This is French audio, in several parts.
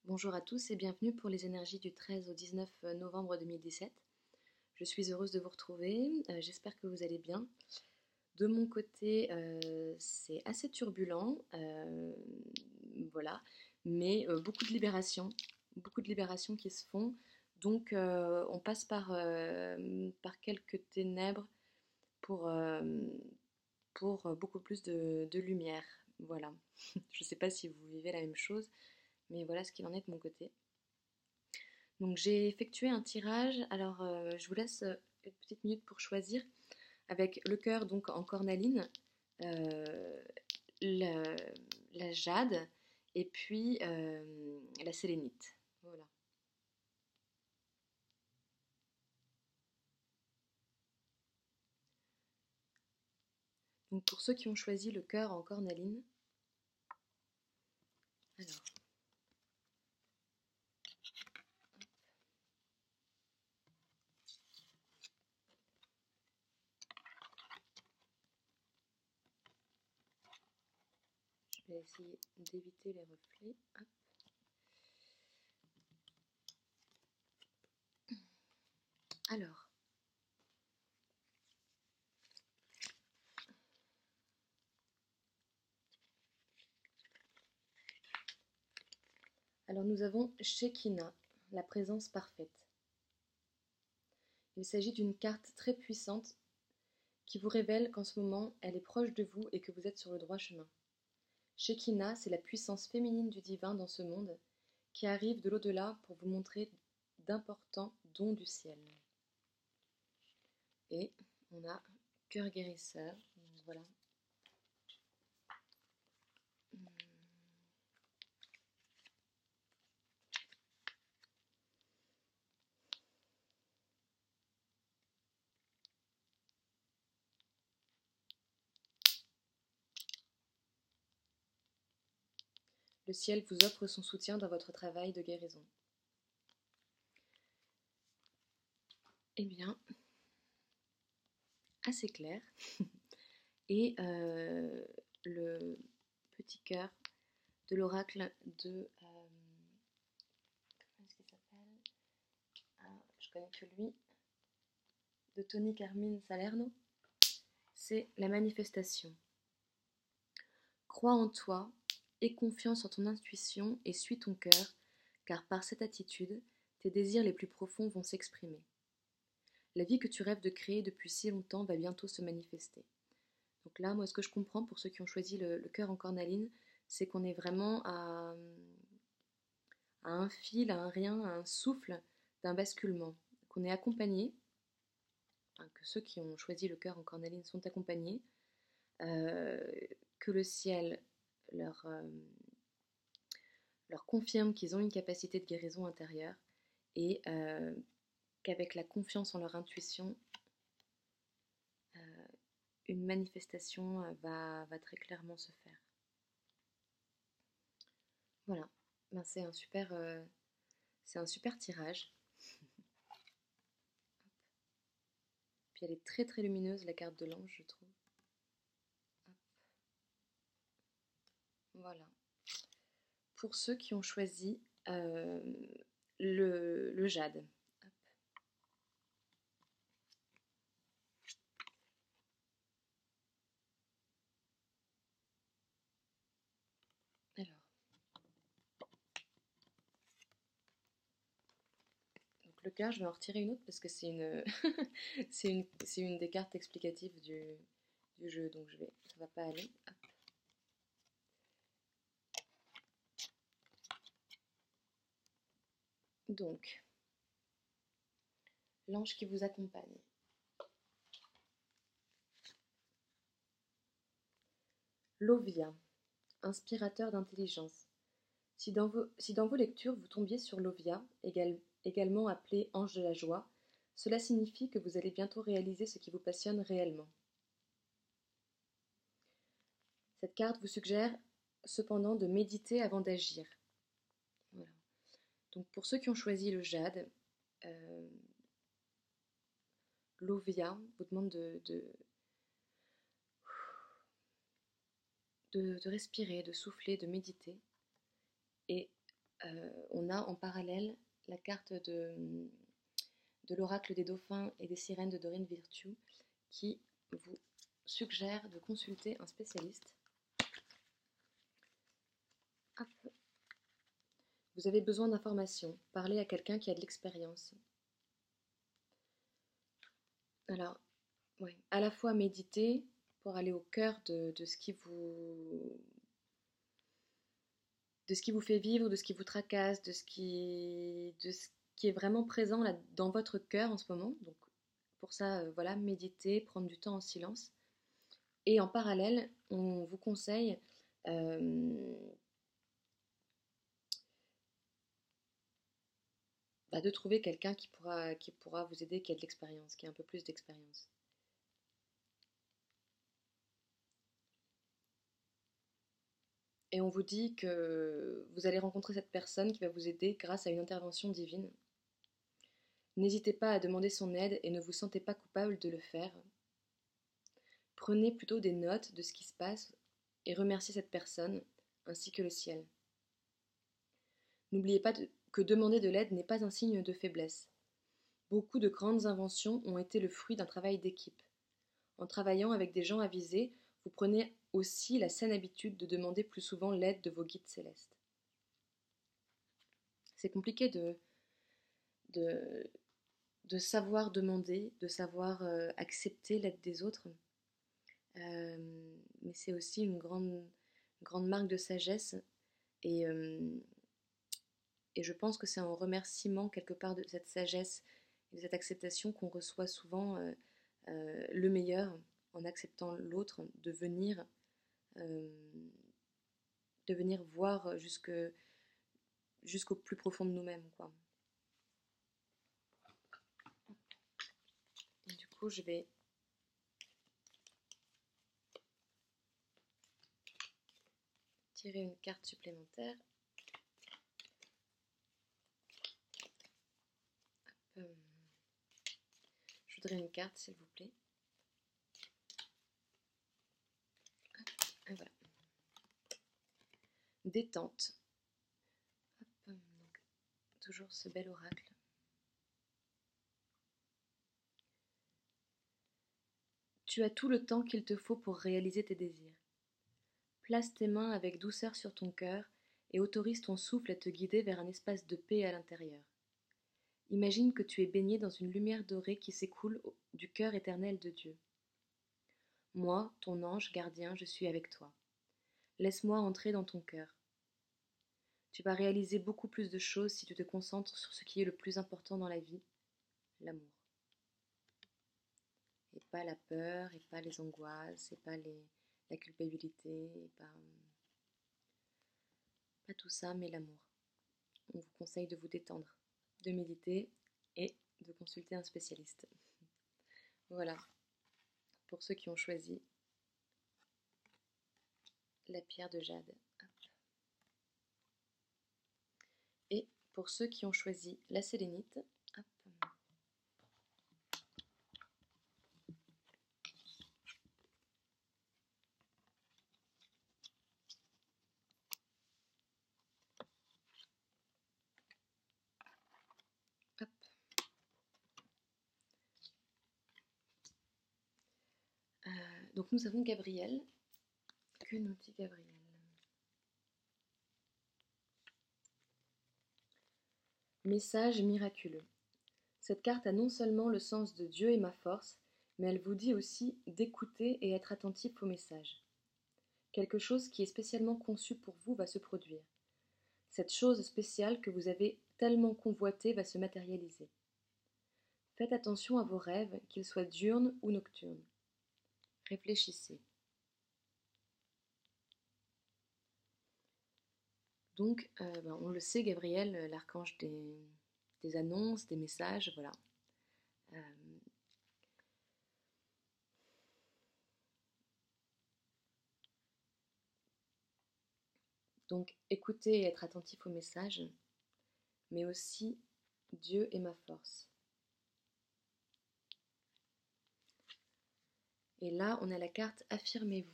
Bonjour à tous et bienvenue pour les énergies du 13 au 19 novembre 2017. Je suis heureuse de vous retrouver, j'espère que vous allez bien. De mon côté, c'est assez turbulent, voilà, mais beaucoup de libérations qui se font. Donc on passe par quelques ténèbres pour, euh, pour beaucoup plus de lumière. Voilà, je ne sais pas si vous vivez la même chose, mais voilà ce qu'il en est de mon côté. Donc j'ai effectué un tirage, alors je vous laisse une petite minute pour choisir avec le cœur donc en cornaline, euh, la, la jade et puis la sélénite. Voilà. Donc pour ceux qui ont choisi le cœur en cornaline, alors je vais essayer d'éviter les reflets. Hop. Alors, nous avons Shekinah, la présence parfaite. Il s'agit d'une carte très puissante qui vous révèle qu'en ce moment, elle est proche de vous et que vous êtes sur le droit chemin. Shekinah, c'est la puissance féminine du divin dans ce monde qui arrive de l'au-delà pour vous montrer d'importants dons du ciel. Et on a cœur guérisseur, voilà. Le ciel vous offre son soutien dans votre travail de guérison. Eh bien, assez clair. Et le petit cœur de l'oracle de... comment est-ce qu'il s'appelle? Je connais que lui. De Tony Carmine Salerno. C'est la manifestation. Crois en toi, aie confiance en ton intuition et suis ton cœur, car par cette attitude, tes désirs les plus profonds vont s'exprimer. La vie que tu rêves de créer depuis si longtemps va bientôt se manifester. Donc là, moi, ce que je comprends pour ceux qui ont choisi le cœur en cornaline, c'est qu'on est vraiment à un fil, à un rien, à un souffle d'un basculement. Qu'on est accompagné, enfin, que ceux qui ont choisi le cœur en cornaline sont accompagnés, que le ciel leur, leur confirme qu'ils ont une capacité de guérison intérieure et qu'avec la confiance en leur intuition, une manifestation va très clairement se faire. Voilà, ben, c'est un super tirage. Puis elle est très très lumineuse, la carte de l'ange, je trouve. Hop. Voilà. Pour ceux qui ont choisi le jade. Hop. Alors, donc le cœur, je vais en retirer une autre parce que c'est une, c'est une des cartes explicatives du jeu, donc ça va pas aller. Hop. Donc, l'ange qui vous accompagne. Lovia, inspirateur d'intelligence. Si dans vos lectures vous tombiez sur Lovia, également appelée ange de la joie, cela signifie que vous allez bientôt réaliser ce qui vous passionne réellement. Cette carte vous suggère cependant de méditer avant d'agir. Voilà. Donc pour ceux qui ont choisi le jade, Lovia vous demande de respirer, de souffler, de méditer. Et On a en parallèle la carte de l'oracle des dauphins et des sirènes de Dorine Virtue qui vous suggère de consulter un spécialiste. Hop. Vous avez besoin d'informations. Parlez à quelqu'un qui a de l'expérience. Alors, ouais, à la fois méditer pour aller au cœur de ce qui vous fait vivre, de ce qui vous tracasse, de ce qui est vraiment présent là, dans votre cœur en ce moment. Donc, pour ça, voilà, méditer, prendre du temps en silence. Et en parallèle, on vous conseille de trouver quelqu'un qui pourra vous aider, qui a de l'expérience, qui a un peu plus d'expérience. Et on vous dit que vous allez rencontrer cette personne qui va vous aider grâce à une intervention divine. N'hésitez pas à demander son aide et ne vous sentez pas coupable de le faire. Prenez plutôt des notes de ce qui se passe et remerciez cette personne, ainsi que le ciel. N'oubliez pas que demander de l'aide n'est pas un signe de faiblesse. Beaucoup de grandes inventions ont été le fruit d'un travail d'équipe. En travaillant avec des gens avisés, vous prenez aussi la saine habitude de demander plus souvent l'aide de vos guides célestes. C'est compliqué de savoir demander, de savoir accepter l'aide des autres. Mais c'est aussi une grande marque de sagesse. Et, et je pense que c'est en remerciement quelque part de cette sagesse et de cette acceptation qu'on reçoit souvent le meilleur, en acceptant l'autre, de venir voir jusqu'au plus profond de nous-mêmes, quoi. Et du coup, je vais tirer une carte supplémentaire. Je voudrais une carte, s'il vous plaît. Et voilà. Détente. Hop, donc, toujours ce bel oracle. Tu as tout le temps qu'il te faut pour réaliser tes désirs. Place tes mains avec douceur sur ton cœur et autorise ton souffle à te guider vers un espace de paix à l'intérieur. Imagine que tu es baigné dans une lumière dorée qui s'écoule du cœur éternel de Dieu. Moi, ton ange gardien, je suis avec toi. Laisse-moi entrer dans ton cœur. Tu vas réaliser beaucoup plus de choses si tu te concentres sur ce qui est le plus important dans la vie, l'amour. Et pas la peur, et pas les angoisses, et pas la culpabilité, et pas tout ça, mais l'amour. On vous conseille de vous détendre, de méditer et de consulter un spécialiste. Voilà, pour ceux qui ont choisi la pierre de jade. Et pour ceux qui ont choisi la sélénite, hop. Hop. Donc nous avons Gabriel. Que nous dit Gabriel? Message miraculeux. Cette carte a non seulement le sens de Dieu est ma force, mais elle vous dit aussi d'écouter et être attentif au message. Quelque chose qui est spécialement conçu pour vous va se produire. Cette chose spéciale que vous avez tellement convoitée va se matérialiser. Faites attention à vos rêves, qu'ils soient diurnes ou nocturnes. Réfléchissez. Donc, on le sait, Gabriel, l'archange des annonces, des messages, voilà. Donc, écoutez et être attentif aux messages, mais aussi Dieu est ma force. Et là, on a la carte Affirmez-vous.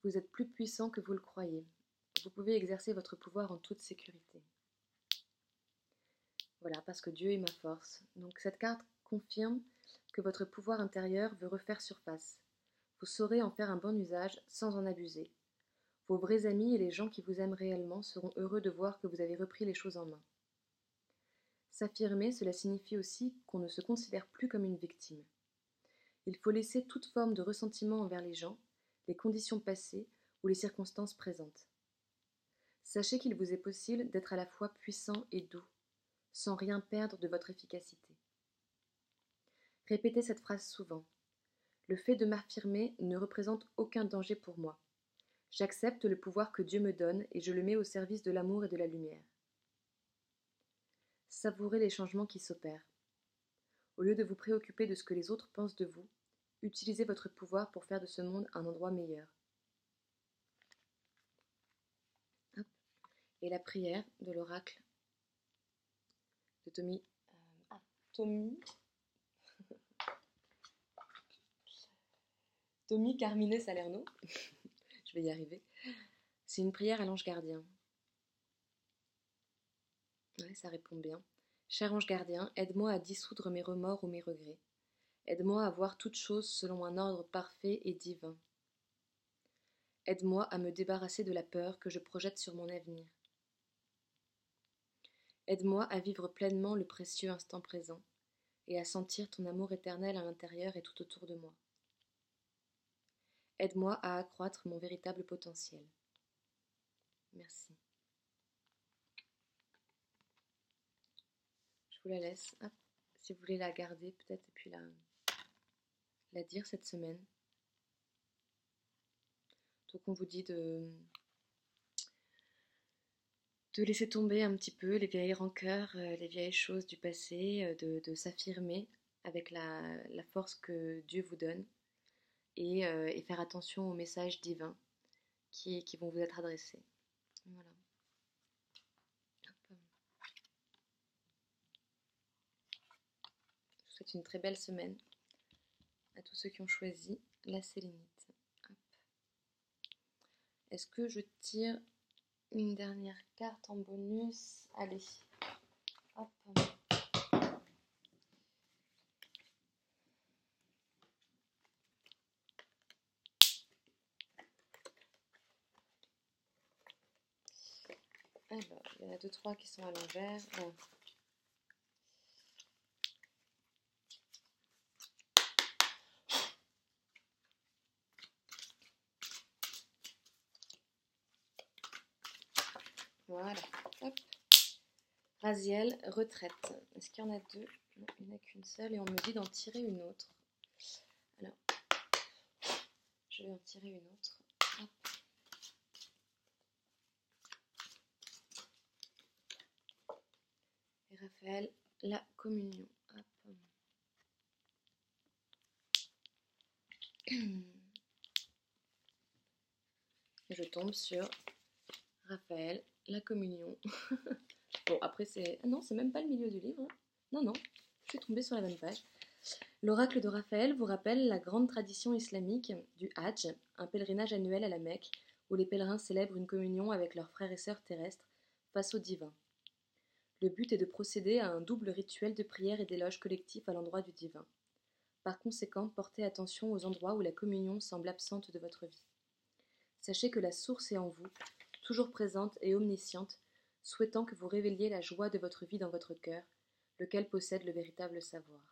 Vous êtes plus puissant que vous le croyez. Vous pouvez exercer votre pouvoir en toute sécurité. Voilà, parce que Dieu est ma force. Donc cette carte confirme que votre pouvoir intérieur veut refaire surface. Vous saurez en faire un bon usage sans en abuser. Vos vrais amis et les gens qui vous aiment réellement seront heureux de voir que vous avez repris les choses en main. S'affirmer, cela signifie aussi qu'on ne se considère plus comme une victime. Il faut laisser toute forme de ressentiment envers les gens, les conditions passées ou les circonstances présentes. Sachez qu'il vous est possible d'être à la fois puissant et doux, sans rien perdre de votre efficacité. Répétez cette phrase souvent. Le fait de m'affirmer ne représente aucun danger pour moi. J'accepte le pouvoir que Dieu me donne et je le mets au service de l'amour et de la lumière. Savourez les changements qui s'opèrent. Au lieu de vous préoccuper de ce que les autres pensent de vous, utilisez votre pouvoir pour faire de ce monde un endroit meilleur. Hop. Et la prière de l'oracle de Tommy Carmine Salerno. Je vais y arriver. C'est une prière à l'ange gardien. Ouais, ça répond bien. Cher ange gardien, aide-moi à dissoudre mes remords ou mes regrets. Aide-moi à voir toutes choses selon un ordre parfait et divin. Aide-moi à me débarrasser de la peur que je projette sur mon avenir. Aide-moi à vivre pleinement le précieux instant présent et à sentir ton amour éternel à l'intérieur et tout autour de moi. Aide-moi à accroître mon véritable potentiel. Merci. Je vous la laisse. Hop. Si vous voulez la garder peut-être et puis la dire cette semaine. Donc on vous dit de laisser tomber un petit peu les vieilles rancœurs, les vieilles choses du passé, de s'affirmer avec la force que Dieu vous donne et faire attention aux messages divins qui vont vous être adressés. Voilà. Hop. Je vous souhaite une très belle semaine à tous ceux qui ont choisi la sélénite. Hop. Est-ce que je tire une dernière carte en bonus? Allez. Hop. Alors, il y en a 2-3 qui sont à l'envers. Oh. Voilà. Hop. Raziel, retraite. Est-ce qu'il y en a 2? Non, il n'y en a qu'une seule et on me dit d'en tirer une autre. Alors, je vais en tirer une autre. Hop. Et Raphaël, la communion. Hop. Je tombe sur Raphaël, la communion. Bon, après c'est... Ah non, c'est même pas le milieu du livre. Non, non, je suis tombée sur la bonne page. L'oracle de Raphaël vous rappelle la grande tradition islamique du Hajj, un pèlerinage annuel à la Mecque, où les pèlerins célèbrent une communion avec leurs frères et sœurs terrestres face au divin. Le but est de procéder à un double rituel de prière et d'éloge collectif à l'endroit du divin. Par conséquent, portez attention aux endroits où la communion semble absente de votre vie. Sachez que la source est en vous, toujours présente et omnisciente, souhaitant que vous révéliez la joie de votre vie dans votre cœur, lequel possède le véritable savoir.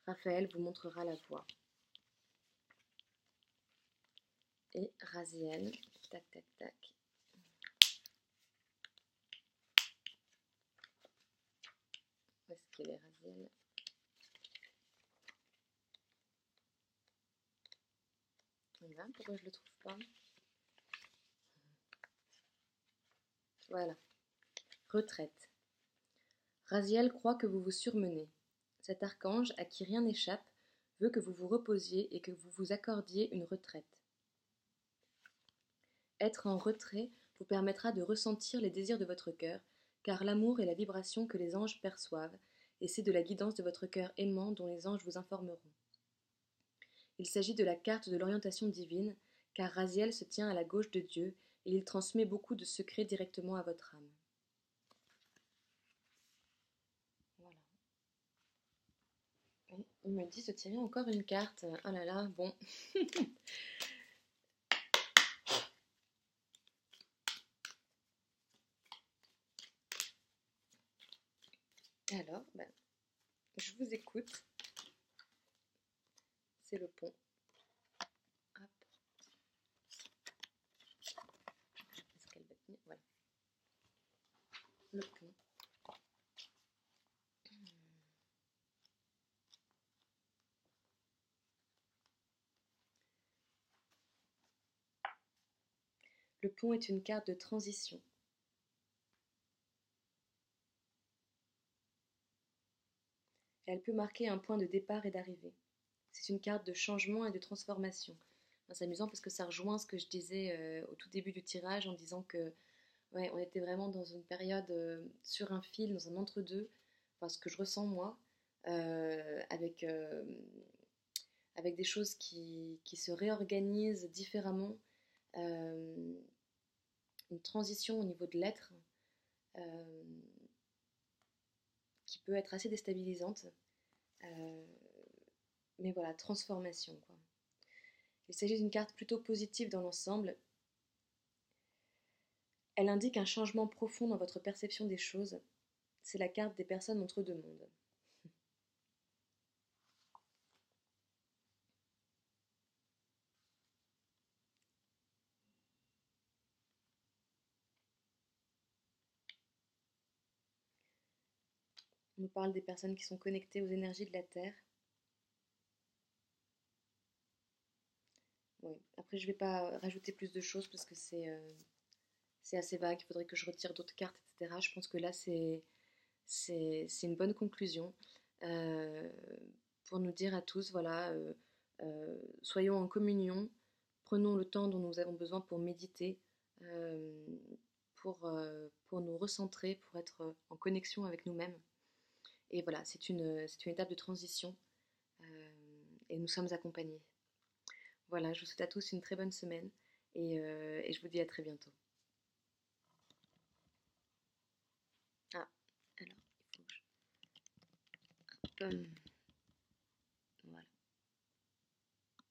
Raphaël vous montrera la voie. Et Raziel, tac tac tac. Où est-ce qu'il est, Raziel? Voilà, pourquoi je le trouve pas? Voilà. Retraite. Raziel croit que vous vous surmenez. Cet archange, à qui rien n'échappe, veut que vous vous reposiez et que vous vous accordiez une retraite. Être en retrait vous permettra de ressentir les désirs de votre cœur, car l'amour est la vibration que les anges perçoivent, et c'est de la guidance de votre cœur aimant dont les anges vous informeront. Il s'agit de la carte de l'orientation divine, car Raziel se tient à la gauche de Dieu et il transmet beaucoup de secrets directement à votre âme. Voilà. Et on me dit de tirer encore une carte. Oh là là, bon. Alors, ben, je vous écoute. C'est le pont. Hop. Est-ce qu'elle va tenir? Voilà. Le pont. Le pont est une carte de transition. Elle peut marquer un point de départ et d'arrivée. C'est une carte de changement et de transformation. Enfin, c'est amusant parce que ça rejoint ce que je disais au tout début du tirage en disant que ouais, on était vraiment dans une période sur un fil, dans un entre-deux, enfin ce que je ressens moi, avec des choses qui se réorganisent différemment, euh, une transition au niveau de l'être euh, qui peut être assez déstabilisante. Euh, mais voilà, transformation, quoi. Il s'agit d'une carte plutôt positive dans l'ensemble. Elle indique un changement profond dans votre perception des choses. C'est la carte des personnes entre deux mondes. On nous parle des personnes qui sont connectées aux énergies de la Terre. Ouais. Après, je ne vais pas rajouter plus de choses parce que c'est assez vague. Il faudrait que je retire d'autres cartes, etc. Je pense que là, c'est une bonne conclusion euh, pour nous dire à tous, voilà, soyons en communion, prenons le temps dont nous avons besoin pour méditer, euh, pour nous recentrer, pour être en connexion avec nous-mêmes. Et voilà, c'est une étape de transition et nous sommes accompagnés. Voilà, je vous souhaite à tous une très bonne semaine et je vous dis à très bientôt. Ah, alors, il faut que je...